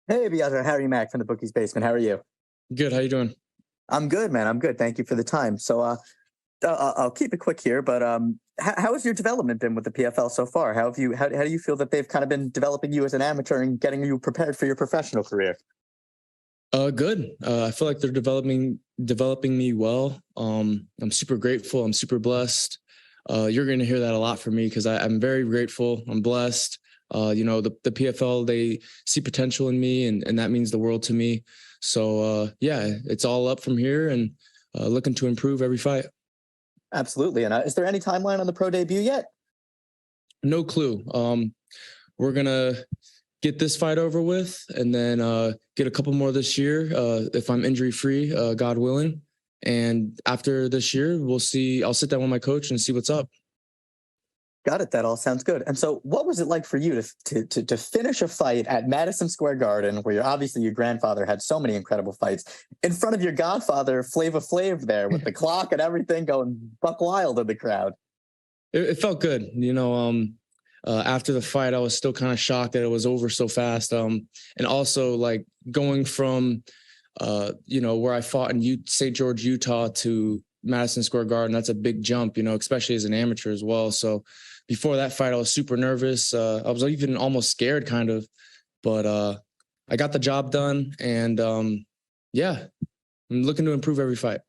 Hey, Biaggio, Harry Mack from the Bookie's Basement. How are you? Good. How you doing? I'm good, man. I'm good. Thank you for the time. I'll keep it quick here, but how has your development been with the PFL so far? How do you feel that they've kind of been developing you as an amateur and getting you prepared for your professional career? Good. I feel like they're developing me well. I'm super grateful. I'm super blessed. You're going to hear that a lot from me because I'm very grateful. I'm blessed. The PFL, they see potential in me, and that means the world to me. So yeah, it's all up from here, and looking to improve every fight. Absolutely. And is there any timeline on the pro debut yet? No clue. We're gonna get this fight over with, and then get a couple more this year if I'm injury free, God willing. And after this year, we'll see. I'll sit down with my coach and see what's up. Got it. That all sounds good. And so, what was it like for you to finish a fight at Madison Square Garden, where obviously your grandfather had so many incredible fights, in front of your godfather, Flava Flav, there with the clock and everything going buck wild in the crowd? It felt good. After the fight, I was still kind of shocked that it was over so fast. And also like going from, where I fought in St. George, Utah to Madison Square Garden, that's a big jump, especially as an amateur as well. So before that fight, I was super nervous. I was even almost scared kind of, but I got the job done. And yeah, I'm looking to improve every fight.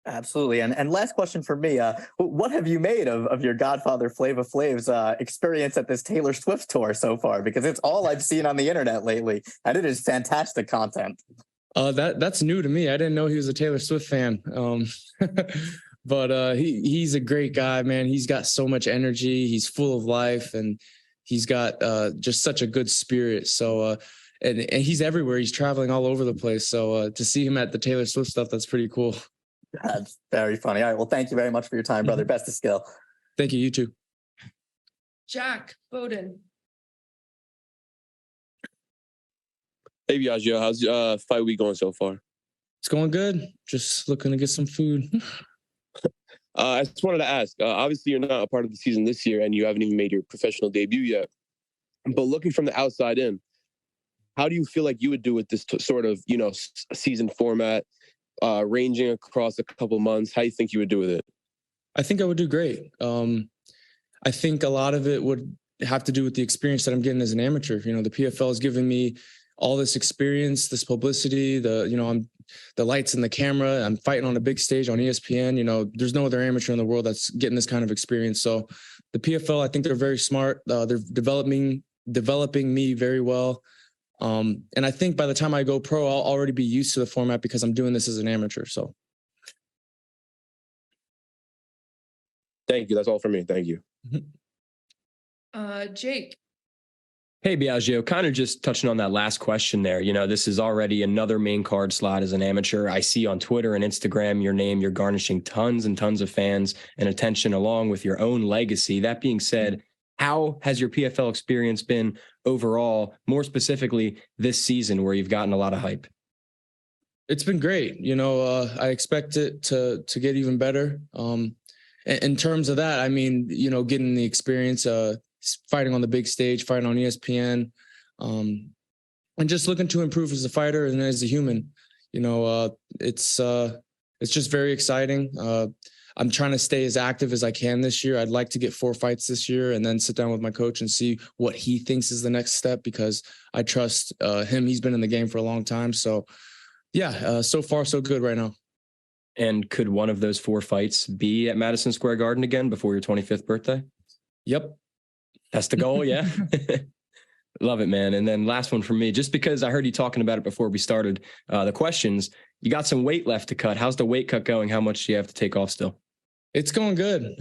Absolutely. And last question for me, what have you made of your godfather Flava Flav's experience at this Taylor Swift tour so far? Because it's all I've seen on the internet lately, and it is fantastic content. That's new to me. I didn't know he was a Taylor Swift fan. But he's a great guy, man. He's got so much energy. He's full of life, and he's got just such a good spirit. So and he's everywhere. He's traveling all over the place. So to see him at the Taylor Swift stuff, that's pretty cool. That's very funny. All right. Well, thank you very much for your time, brother. Best of skill. Thank you. You too. Jack Bowden. Hey, Biagio, how's fight week going so far? It's going good. Just looking to get some food. I just wanted to ask, obviously you're not a part of the season this year and you haven't even made your professional debut yet, but looking from the outside in, how do you feel like you would do with this sort of, season format, ranging across a couple months? How do you think you would do with it? I think I would do great. I think a lot of it would have to do with the experience that I'm getting as an amateur. The PFL has given me all this experience, this publicity, I'm the lights and the camera. I'm fighting on a big stage on ESPN. There's no other amateur in the world that's getting this kind of experience. So the PFL, I think they're very smart. They're developing me very well. And I think by the time I go pro, I'll already be used to the format because I'm doing this as an amateur. So. Thank you. That's all for me. Thank you. Jake. Hey, Biagio, kind of just touching on that last question there. This is already another main card slot as an amateur. I see on Twitter and Instagram your name, you're garnishing tons and tons of fans and attention along with your own legacy. That being said, how has your PFL experience been overall, more specifically this season where you've gotten a lot of hype? It's been great. I expect it to get even better. In terms of that, I mean, getting the experience, fighting on the big stage, fighting on ESPN, and just looking to improve as a fighter and as a human. It's just very exciting. I'm trying to stay as active as I can this year. I'd like to get 4 fights this year and then sit down with my coach and see what he thinks is the next step because I trust him. He's been in the game for a long time. So yeah, so far so good right now. And could one of those 4 fights be at Madison Square Garden again before your 25th birthday? Yep. That's the goal, yeah. Love it, man. And then last one for me, just because I heard you talking about it before we started the questions, you got some weight left to cut. How's the weight cut going? How much do you have to take off still? It's going good.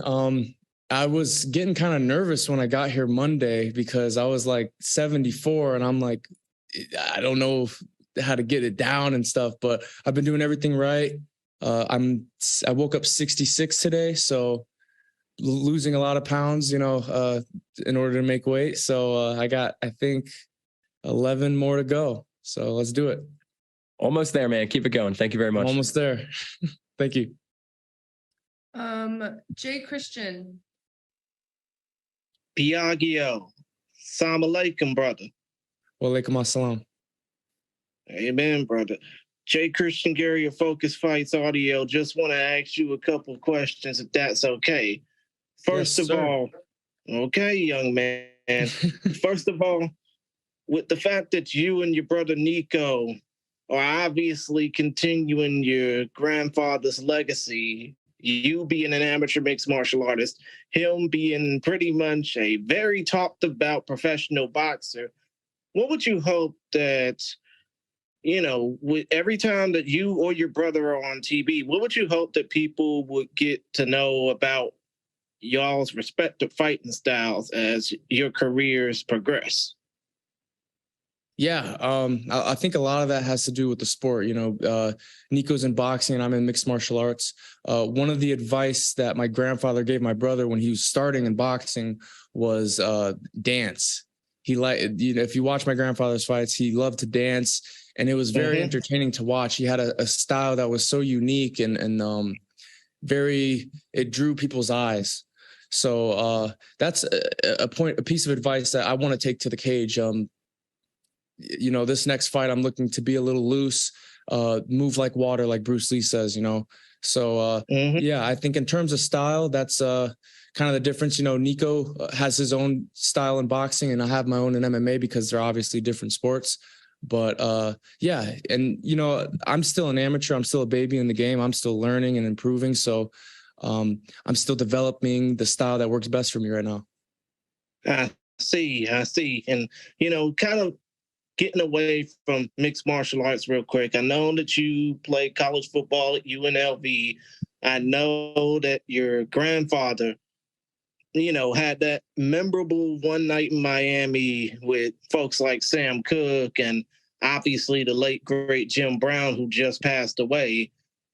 I was getting kind of nervous when I got here Monday because I was like 74 and I'm like, I don't know how to get it down and stuff, but I've been doing everything right. I woke up 66 today, so losing a lot of pounds, in order to make weight. So I got, I think, 11 more to go. So let's do it. Almost there, man. Keep it going. Thank you very much. Almost there. Thank you. Jay Christian. Biagio. Assalamu alaikum, brother. Wa alaikum assalam. Amen, brother. Jay Christian Gary of Focus Fights Audio. Just want to ask you a couple questions, if that's okay. First Yes, of sir. all, okay, young man. First of all, with the fact that you and your brother Nico are obviously continuing your grandfather's legacy, you being an amateur mixed martial artist, him being pretty much a very talked about professional boxer, what would you hope that, with every time that you or your brother are on TV, what would you hope that people would get to know about y'all's respective fighting styles as your careers progress? Yeah, I think a lot of that has to do with the sport. Nico's in boxing and I'm in mixed martial arts. One of the advice that my grandfather gave my brother when he was starting in boxing was dance. He if you watch my grandfather's fights, he loved to dance, and it was very entertaining to watch. He had a style that was so unique and it drew people's eyes. So that's a piece of advice that I want to take to the cage. This next fight, I'm looking to be a little loose, move like water, like Bruce Lee says, So, yeah, I think in terms of style, that's kind of the difference. Nico has his own style in boxing and I have my own in MMA because they're obviously different sports. But yeah, and, I'm still an amateur. I'm still a baby in the game. I'm still learning and improving. So I'm still developing the style that works best for me right now. I see. And, kind of getting away from mixed martial arts real quick. I know that you played college football at UNLV. I know that your grandfather, had that memorable one night in Miami with folks like Sam Cooke and obviously the late, great Jim Brown, who just passed away.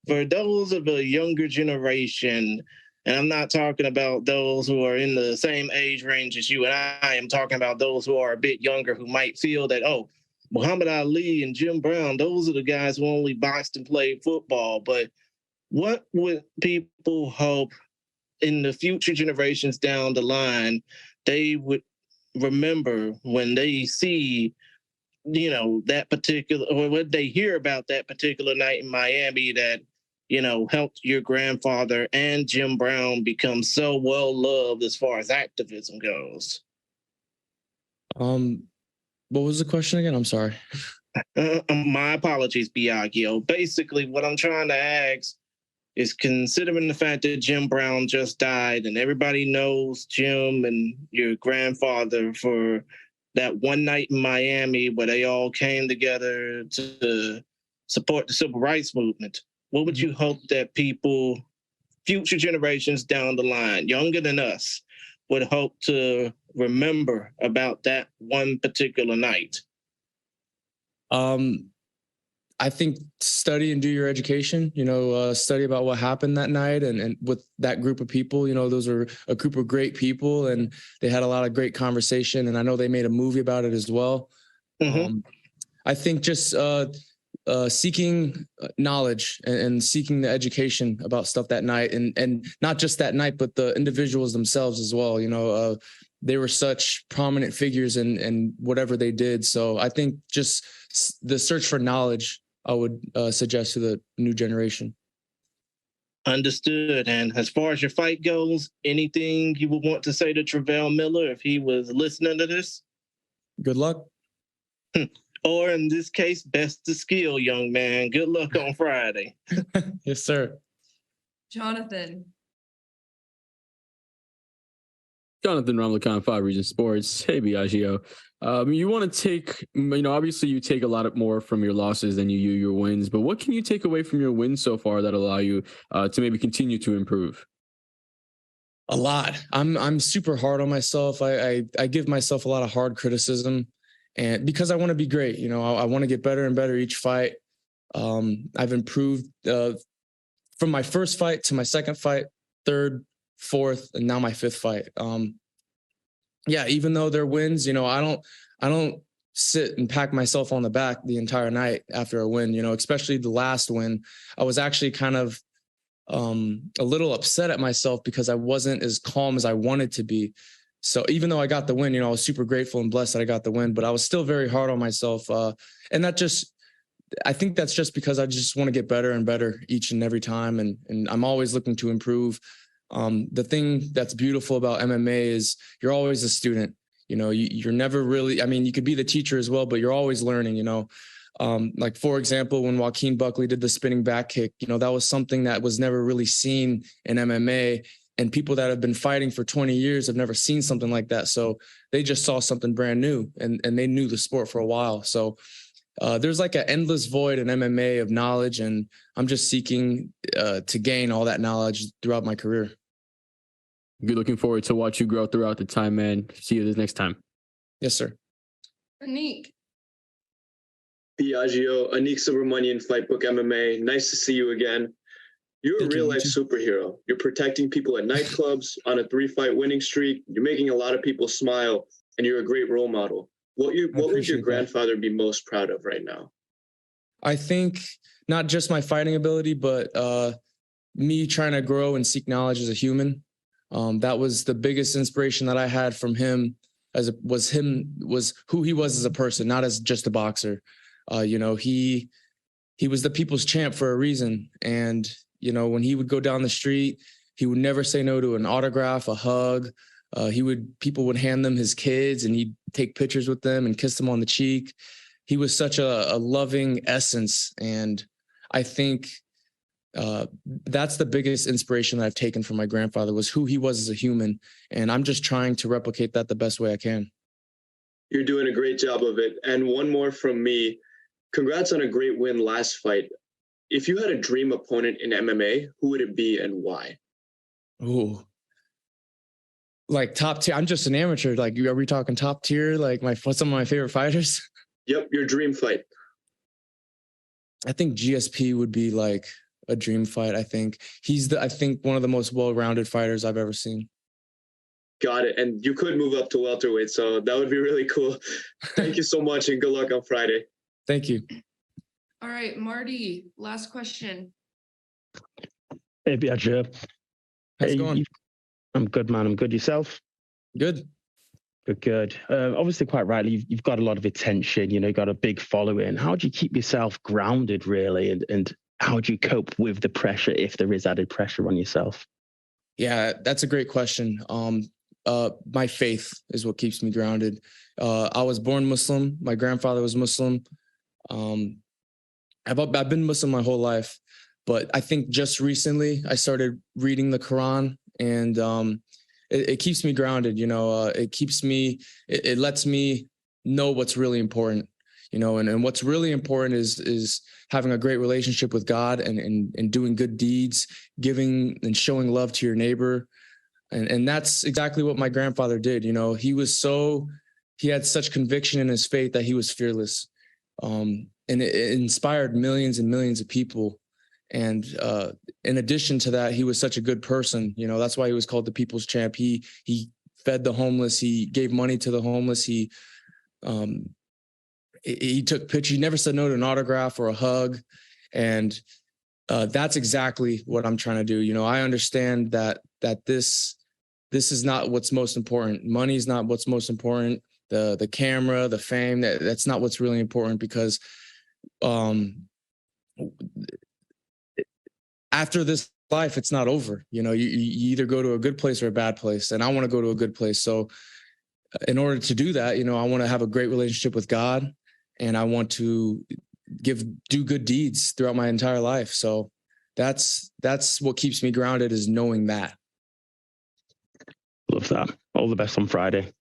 For those of a younger generation, and I'm not talking about those who are in the same age range as you and I am talking about those who are a bit younger who might feel that, oh, Muhammad Ali and Jim Brown, those are the guys who only boxed and played football. But what would people hope in the future generations down the line they would remember when they see, that particular, or when they hear about that particular night in Miami that, helped your grandfather and Jim Brown become so well loved as far as activism goes? What was the question again? I'm sorry. My apologies, Biaggio. Basically, what I'm trying to ask is, considering the fact that Jim Brown just died and everybody knows Jim and your grandfather for that one night in Miami where they all came together to support the civil rights movement, what would you hope that people, future generations down the line, younger than us, would hope to remember about that one particular night? I think study and do your education, study about what happened that night and with that group of people, those are a group of great people and they had a lot of great conversation. And I know they made a movie about it as well. I think just seeking knowledge and seeking the education about stuff that night and not just that night, but the individuals themselves as well. They were such prominent figures in whatever they did. So I think just the search for knowledge, I would suggest to the new generation. Understood. And as far as your fight goes, anything you would want to say to Travell Miller if he was listening to this? Good luck. Or in this case, best of skill, young man. Good luck on Friday. Yes, sir. Jonathan. Jonathan Ramlakan, 5 Region Sports. Hey, Biaggio. You want to take, obviously you take a lot more from your losses than you your wins, but what can you take away from your wins so far that allow you to maybe continue to improve? A lot. I'm super hard on myself. I give myself a lot of hard criticism, and because I want to be great, I want to get better and better each fight. I've improved from my first fight to my second fight, third, fourth, and now my fifth fight. Yeah, even though they're wins, I don't sit and pat myself on the back the entire night after a win, especially the last win. I was actually kind of a little upset at myself because I wasn't as calm as I wanted to be. So even though I got the win, I was super grateful and blessed that I got the win, but I was still very hard on myself. And that just I think that's just because I just want to get better and better each and every time. And I'm always looking to improve. The thing that's beautiful about MMA is you're always a student. You're never really, I mean, you could be the teacher as well, but you're always learning, like, for example, when Joaquin Buckley did the spinning back kick, that was something that was never really seen in MMA. And people that have been fighting for 20 years have never seen something like that. So they just saw something brand new and they knew the sport for a while. So there's like an endless void in MMA of knowledge. And I'm just seeking to gain all that knowledge throughout my career. Be looking forward to watch you grow throughout the time, man. See you this next time. Yes, sir. Anik. Biaggio, Anik Subramanian, Fightbook MMA. Nice to see you again. You're a real-life superhero. You're protecting people at nightclubs, on a 3-fight winning streak. You're making a lot of people smile, and you're a great role model. What would your grandfather be most proud of right now? I think not just my fighting ability, but me trying to grow and seek knowledge as a human. That was the biggest inspiration that I had from him, was who he was as a person, not as just a boxer. He was the people's champ for a reason. And, when he would go down the street, he would never say no to an autograph, a hug. People would hand them his kids and he'd take pictures with them and kiss them on the cheek. He was such a loving essence. And I think that's the biggest inspiration that I've taken from my grandfather, was who he was as a human. And I'm just trying to replicate that the best way I can. You're doing a great job of it. And one more from me. Congrats on a great win last fight. If you had a dream opponent in MMA, who would it be and why? Oh, like top tier. I'm just an amateur. Like, are we talking top tier? Like some of my favorite fighters? Yep, your dream fight. I think GSP would be like a dream fight. I think he's one of the most well-rounded fighters I've ever seen. Got it. And you could move up to welterweight, so that would be really cool. Thank you so much, and good luck on Friday. Thank you. All right, Marty, last question. Hey, Biaggio. How's it going? I'm good, man. I'm good. Yourself? Good. Good. Obviously, quite rightly, you've got a lot of attention. You've got a big following. How do you keep yourself grounded, really? And how do you cope with the pressure, if there is added pressure on yourself? Yeah, that's a great question. My faith is what keeps me grounded. I was born Muslim. My grandfather was Muslim. I've been Muslim my whole life, but I think just recently I started reading the Quran, and it keeps me grounded. It lets me know what's really important, and what's really important is having a great relationship with God and doing good deeds, giving and showing love to your neighbor. And that's exactly what my grandfather did. He had such conviction in his faith that he was fearless. And it inspired millions and millions of people. And in addition to that, he was such a good person. That's why he was called the people's champ. He fed the homeless. He gave money to the homeless. He took pictures. He never said no to an autograph or a hug. And that's exactly what I'm trying to do. I understand that this is not what's most important. Money is not what's most important. The camera, the fame, that's not what's really important, because after this life, it's not over. You either go to a good place or a bad place. And I want to go to a good place. So in order to do that, I want to have a great relationship with God, and I want to do good deeds throughout my entire life. So that's what keeps me grounded, is knowing that. Love that. All the best on Friday.